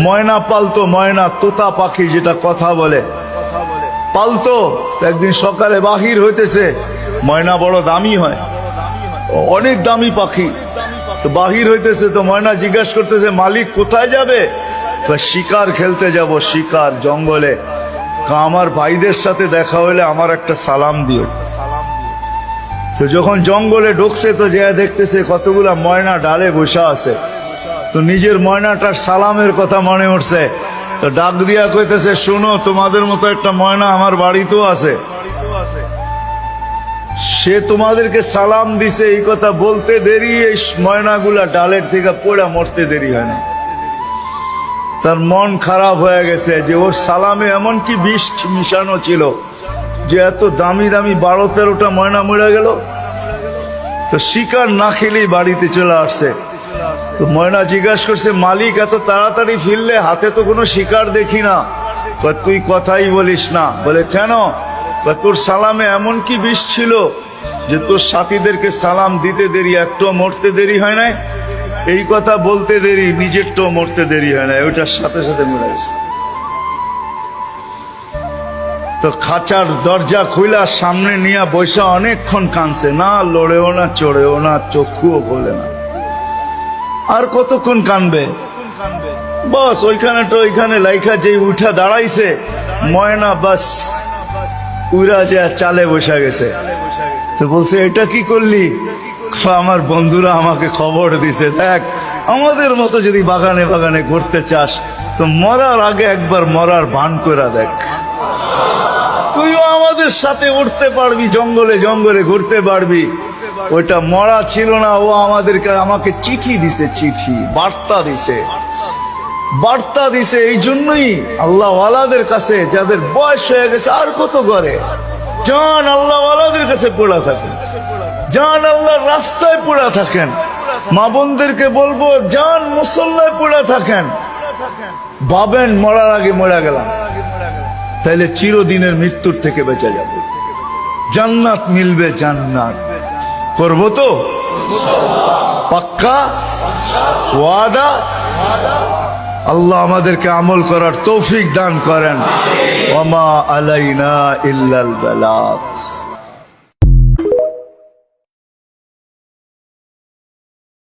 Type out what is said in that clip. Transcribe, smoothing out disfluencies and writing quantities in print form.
ময়না পালতো, ময়না তোতা পাখি যেটা কথা বলে পালতো। একদিন সকালে বাহির হইতেছে, ময়না বড় দামি হয়, অনেক দামি পাখি। তো বাহির হইতেছে, তো ময়না জিজ্ঞাসা করতেছে মালিক কোথায় যাবে? শিকার খেলতে যাব, শিকার জঙ্গলে। আমার ভাইদের সাথে দেখা হলে আমার একটা সালাম দিও। তো যখন জঙ্গলে ঢুকছে তো যে দেখতেছে কতগুলা ময়না ডালে বসা আছে। তো নিজের ময়নাটার সালামের কথা মনে উঠছে, তো ডাক দিয়া কইতেছে শুনো, তোমাদের মতো একটা ময়না আমার বাড়িতেও আছে, সে তোমাদেরকে সালাম দিছে। এই কথা বলতে দেরি এই ময়নাগুলা ডালের থেকে পড়া মরতে দেরি হয় না। তার মন খারাপ হয়ে গেছে যে ওর সালামে এমন কি বিষ মিশানো ছিল যে এত দামি দামি 12-13টা ময়না মরে গেল। তো শিকার না খেলেই বাড়িতে চলে আসছে। তো ময়না জিজ্ঞাসা করছে মালিক এত তাড়াতাড়ি ফিরলে, হাতে তো কোনো শিকার দেখি না। তুই কথাই বলিস না। বলে কেন? তোর সালামে এমন কি বিষ ছিল যে তোর সাথীদেরকে সালাম দিতে দেরি, একটু মরতে দেরি হয় নাই। এই কথা বলতে দেরি, নিজেরটাও মরতে দেরি হয় না, ওইটার সাথে সাথে মরে গেছে। তো খাঁচার দরজা খুইলা সামনে নিয়ে বৈশা অনেকক্ষণ কাঁদছে, না লড়েও না চড়েও না, চক্ষুও খোলে না। আর কতক্ষণ কানবে? বাস ওইখানে লাইখা যে উঠা দাঁড়াইছে ময়না, বাস উড়া যে চালে বসা গেছে। তো বলছে এটা কি করলি? আমার বন্ধুরা আমাকে খবর দিছে, দেখ আমাদের মতো যদি বাগানে বাগানে ঘুরতে চাস তো মরার আগে একবার মরার ভান করে দেখ, তুইও আমাদের সাথে উঠতে পারবি, জঙ্গলে জঙ্গলে ঘুরতে পারবি। ওইটা মরা ছিল না, ও আমাকে চিঠি দিছে, চিঠি বার্তা দিছে। এই জন্যই আল্লাহ ওয়ালাদের কাছে, যাদের বয়স হয়ে গেছে আর কত করে, জান আল্লাহ ওয়ালাদের কাছে পড়া থাকেন, জান আল্লাহর রাস্তায় পড়া থাকেন। মা বোনদেরকে বলবো জান মুসল্লায় পড়া থাকেন। ভাবেন মরার আগে মরা গেলাম, তাইলে চিরদিনের মৃত্যুর থেকে বেঁচে যাব, জান্নাত মিলবে। জান্নাত করবো তো পাক্কা ওয়াদা। আল্লাহ আমাদেরকে আমল করার তৌফিক দান করেন। ওয়া মা আলাইনা ইল্লাল বালাগ।